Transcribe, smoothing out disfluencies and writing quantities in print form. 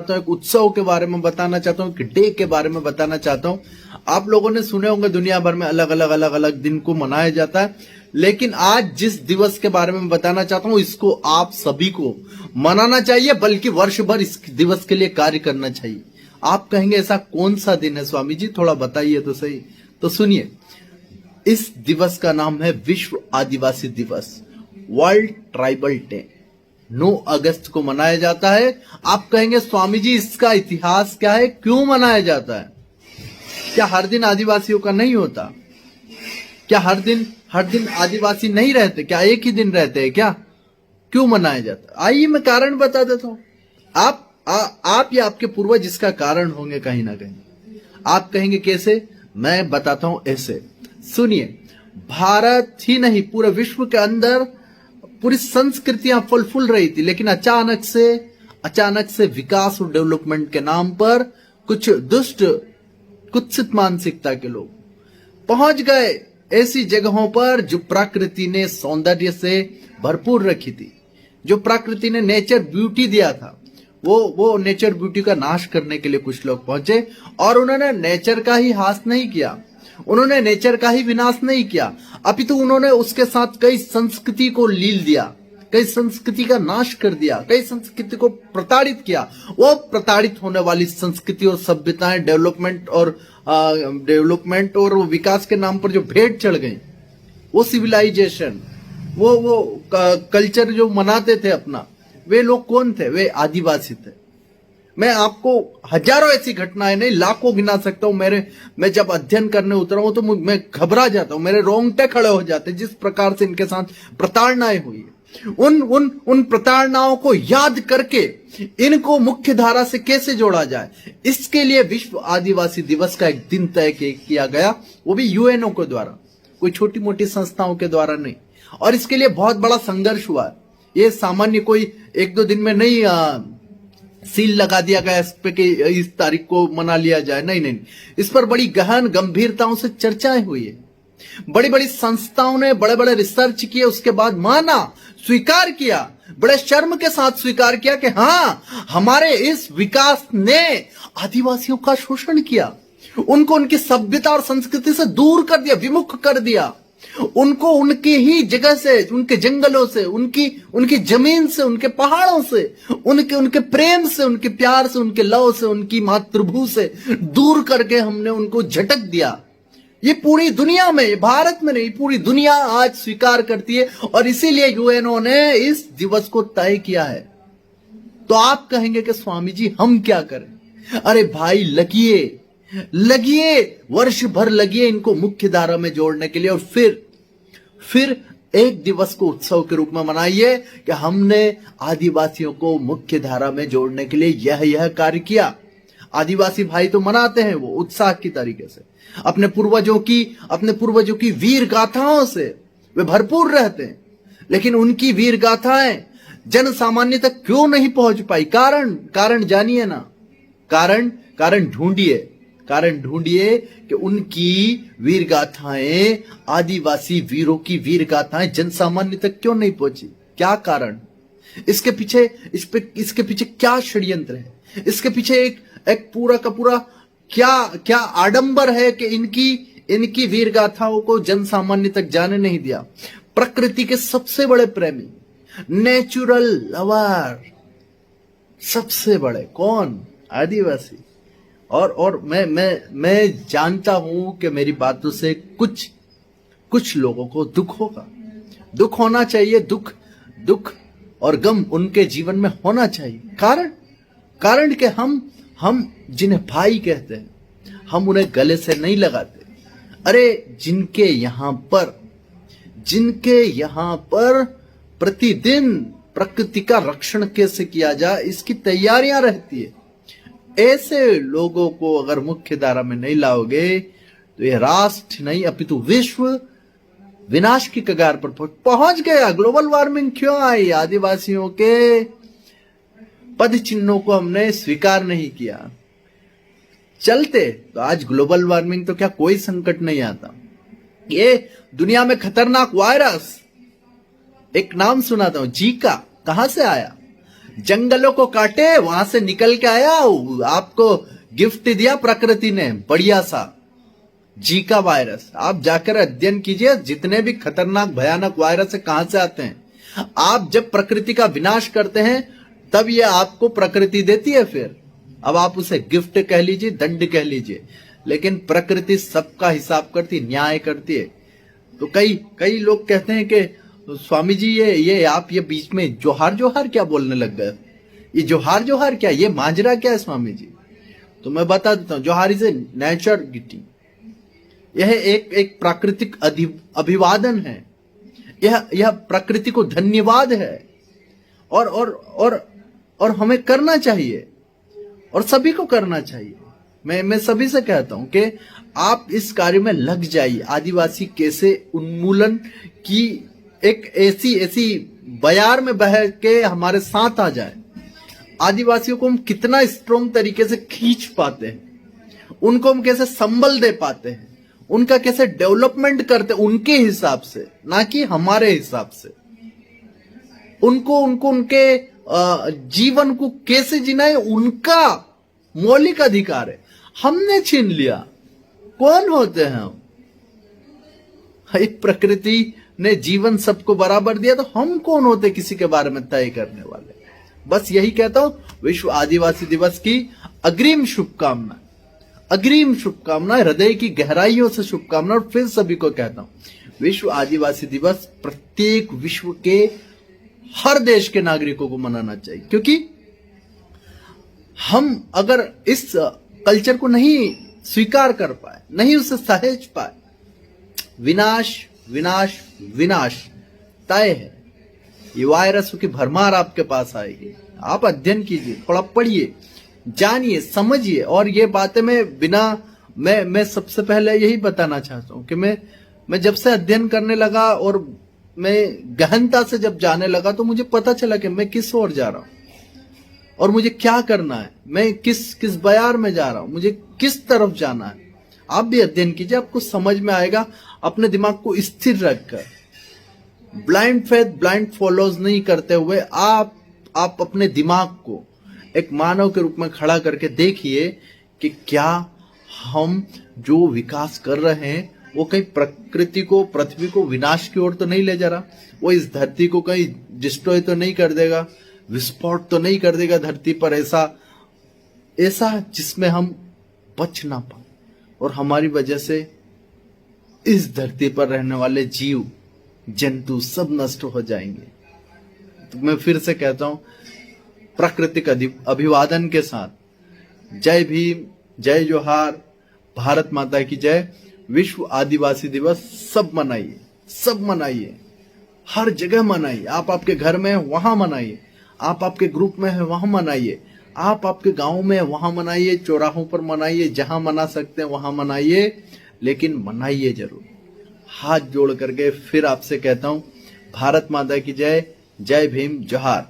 एक उत्सव के बारे में बताना चाहता हूँ, एक डे के बारे में बताना चाहता हूँ। आप लोगों ने सुने होंगे दुनिया भर में अलग अलग दिन को मनाया जाता है, लेकिन आज जिस दिवस के बारे में बताना चाहता हूँ इसको आप सभी को मनाना चाहिए, बल्कि वर्ष भर इस दिवस के लिए कार्य करना चाहिए। आप कहेंगे ऐसा कौन सा दिन है स्वामी जी, थोड़ा बताइए तो सही। तो सुनिए, इस दिवस का नाम है विश्व आदिवासी दिवस, वर्ल्ड ट्राइबल डे। 9 अगस्त को मनाया जाता है। आप कहेंगे स्वामी जी इसका इतिहास क्या है, क्यों मनाया जाता है? क्या हर दिन आदिवासियों का नहीं होता? क्या हर दिन आदिवासी नहीं रहते? क्या एक ही दिन रहते हैं क्या? क्यों मनाया जाता है? आइए मैं कारण बता देता हूं। आप या आपके पूर्वज इसका कारण होंगे कहीं ना कहीं। आप कहेंगे कैसे? मैं बताता हूं ऐसे। सुनिए, भारत ही नहीं पूरे विश्व के अंदर पूरी संस्कृतियां फल फूल रही थी, लेकिन अचानक से विकास और डेवलपमेंट के नाम पर कुछ दुष्ट कुत्सित मानसिकता के लोग पहुंच गए ऐसी जगहों पर जो प्रकृति ने सौंदर्य से भरपूर रखी थी, जो प्रकृति ने नेचर ब्यूटी दिया था। वो नेचर ब्यूटी का नाश करने के लिए कुछ लोग पहुंचे और उन्होंने नेचर का ही हास नहीं किया, उन्होंने नेचर का ही विनाश नहीं किया, अपितु उन्होंने उसके साथ कई संस्कृति को लील दिया, कई संस्कृति का नाश कर दिया, कई संस्कृति को प्रताड़ित किया। वो प्रताड़ित होने वाली संस्कृति और सभ्यताएं डेवलपमेंट और विकास के नाम पर जो भेंट चढ़ गई, वो सिविलाइजेशन, वो कल्चर जो मनाते थे अपना, वे लोग कौन थे? वे आदिवासी थे। मैं आपको हजारों ऐसी घटनाएं नहीं लाखों गिना सकता हूं। मैं जब अध्ययन करने उतरा हूं तो मैं घबरा जाता हूं, मेरे रोंगटे खड़े हो जाते जिस प्रकार से इनके साथ प्रताड़नाएं हुई है। उन प्रताड़नाओं को याद करके इनको मुख्य धारा से कैसे जोड़ा जाए, इसके लिए विश्व आदिवासी दिवस का एक दिन तय किया गया, वो भी यूएनओ के द्वारा, कोई छोटी मोटी संस्थाओं के द्वारा नहीं। और इसके लिए बहुत बड़ा संघर्ष हुआ। ये सामान्य कोई 1-2 दिन में नहीं सील लगा दिया गया इस पे कि इस तारीख को मना लिया जाए, नहीं। इस पर बड़ी गहन गंभीरताओं से चर्चाएं हुई है। बड़ी बड़ी संस्थाओं ने बड़े बड़े रिसर्च किए, उसके बाद माना, स्वीकार किया, बड़े शर्म के साथ स्वीकार किया कि हाँ, हमारे इस विकास ने आदिवासियों का शोषण किया, उनको उनकी सभ्यता और संस्कृति से दूर कर दिया, विमुख कर दिया, उनको उनकी ही जगह से, उनके जंगलों से, उनकी जमीन से, उनके पहाड़ों से, उनके प्रेम से, उनके प्यार से, उनके लव से, उनकी मातृभू से दूर करके हमने उनको झटक दिया। ये पूरी दुनिया में, भारत में नहीं, पूरी दुनिया आज स्वीकार करती है और इसीलिए यूएनओ ने इस दिवस को तय किया है। तो आप कहेंगे कि स्वामी जी हम क्या करें? अरे भाई लगिए, वर्ष भर लगिए इनको मुख्य धारा में जोड़ने के लिए, और फिर एक दिवस को उत्सव के रूप में मनाइए कि हमने आदिवासियों को मुख्य धारा में जोड़ने के लिए यह कार्य किया। आदिवासी भाई तो मनाते हैं वो उत्साह की तरीके से, अपने पूर्वजों की वीर गाथाओं से वे भरपूर रहते हैं, लेकिन उनकी वीर गाथाएं जन सामान्य तक क्यों नहीं पहुंच पाई? कारण जानिए ना, कारण ढूंढिए कि उनकी वीर गाथाएं, आदिवासी वीरों की वीर गाथाएं जन सामान्य तक क्यों नहीं पहुंची? क्या कारण? इसके पीछे क्या षड्यंत्र है? इसके पीछे एक पूरा का पूरा क्या आडंबर है कि इनकी वीर गाथाओं को जन सामान्य तक जाने नहीं दिया। प्रकृति के सबसे बड़े प्रेमी, नेचुरल लवर, सबसे बड़े कौन? आदिवासी। और मैं जानता हूं कि मेरी बातों से कुछ लोगों को दुख होगा, दुख होना चाहिए, दुख और गम उनके जीवन में होना चाहिए। कारण कि हम जिन्हें भाई कहते हैं, हम उन्हें गले से नहीं लगाते। अरे जिनके यहां पर प्रतिदिन प्रकृति का रक्षण कैसे किया जाए इसकी तैयारियां रहती है, ऐसे लोगों को अगर मुख्य धारा में नहीं लाओगे तो यह राष्ट्र नहीं अपितु विश्व विनाश की कगार पर पहुंच गया। ग्लोबल वार्मिंग क्यों आई? आदिवासियों के पद चिन्हों को हमने स्वीकार नहीं किया। चलते तो आज ग्लोबल वार्मिंग तो क्या कोई संकट नहीं आता। ये दुनिया में खतरनाक वायरस, एक नाम सुनाता हूं, जीका, कहां से आया? जंगलों को काटे, वहां से निकल के आया, आपको गिफ्ट दिया प्रकृति ने बढ़िया सा जीका वायरस। आप जाकर अध्ययन कीजिए, जितने भी खतरनाक भयानक वायरस है कहां से आते हैं। आप जब प्रकृति का विनाश करते हैं तब ये आपको प्रकृति देती है। फिर अब आप उसे गिफ्ट कह लीजिए, दंड कह लीजिए, लेकिन प्रकृति सबका हिसाब करती, न्याय करती है। तो कई लोग कहते हैं कि स्वामी जी ये आप ये बीच में जोहार जोहार क्या बोलने लग गए, ये जोहार जोहार क्या, ये माजरा क्या है स्वामी जी। तो मैं बता देता हूं, जोहार इज ए नेचर ग्रीटिंग। यह एक प्राकृतिक अभिवादन है, यह प्रकृति को धन्यवाद है और हमें करना चाहिए और सभी को करना चाहिए। मैं सभी से कहता हूं कि आप इस कार्य में लग जाइए। आदिवासी कैसे उन्मूलन की एक ऐसी बयार में बह के हमारे साथ आ जाए। आदिवासियों को हम कितना स्ट्रॉन्ग तरीके से खींच पाते हैं, उनको हम कैसे संबल दे पाते हैं, उनका कैसे डेवलपमेंट करते हैं उनके हिसाब से, ना कि हमारे हिसाब से। उनको उनके जीवन को कैसे जीना है उनका मौलिक अधिकार है, हमने छीन लिया। कौन होते हैं हम? एक प्रकृति ने जीवन सबको बराबर दिया, तो हम कौन होते किसी के बारे में तय करने वाले। बस यही कहता हूं, विश्व आदिवासी दिवस की अग्रिम शुभकामनाएं, अग्रिम शुभकामनाएं, हृदय की गहराइयों से शुभकामनाएं। और फिर सभी को कहता हूं, विश्व आदिवासी दिवस प्रत्येक विश्व के हर देश के नागरिकों को मनाना चाहिए, क्योंकि हम अगर इस कल्चर को नहीं स्वीकार कर पाए, नहीं उसे सहेज पाए, विनाश विनाश विनाश तय है। ये वायरसों की भरमार आपके पास आएगी। आप अध्ययन कीजिए, थोड़ा पढ़िए, जानिए, समझिए। और ये बातें मैं सबसे पहले यही बताना चाहता हूं कि मैं जब से अध्ययन करने लगा और मैं गहनता से जब जाने लगा, तो मुझे पता चला कि मैं किस ओर जा रहा हूं और मुझे क्या करना है, मैं किस बयार में जा रहा हूं, मुझे किस तरफ जाना है। आप भी अध्ययन कीजिए, आपको समझ में आएगा। अपने दिमाग को स्थिर रखकर, ब्लाइंड फेथ ब्लाइंड फॉलोज नहीं करते हुए, आप अपने दिमाग को एक मानव के रूप में खड़ा करके देखिए कि क्या हम जो विकास कर रहे हैं वो कहीं प्रकृति को, पृथ्वी को विनाश की ओर तो नहीं ले जा रहा, वो इस धरती को कहीं डिस्ट्रॉय तो नहीं कर देगा, विस्फोट तो नहीं कर देगा धरती पर ऐसा जिसमें हम बच ना पाए और हमारी वजह से इस धरती पर रहने वाले जीव जंतु सब नष्ट हो जाएंगे। तो मैं फिर से कहता हूं, प्राकृतिक अभिवादन के साथ जय भीम, जय जोहार, भारत माता की जय। विश्व आदिवासी दिवस सब मनाइए, सब मनाइए, हर जगह मनाइए। आप आपके घर में वहां मनाइए, आप आपके ग्रुप में है वहां मनाइए, आप आपके गांव में वहां मनाइए, चौराहों पर मनाइए, जहां मना सकते हैं वहां मनाइए, लेकिन मनाइए जरूर। हाथ जोड़ करके फिर आपसे कहता हूं, भारत माता की जय, जय भीम, जोहार।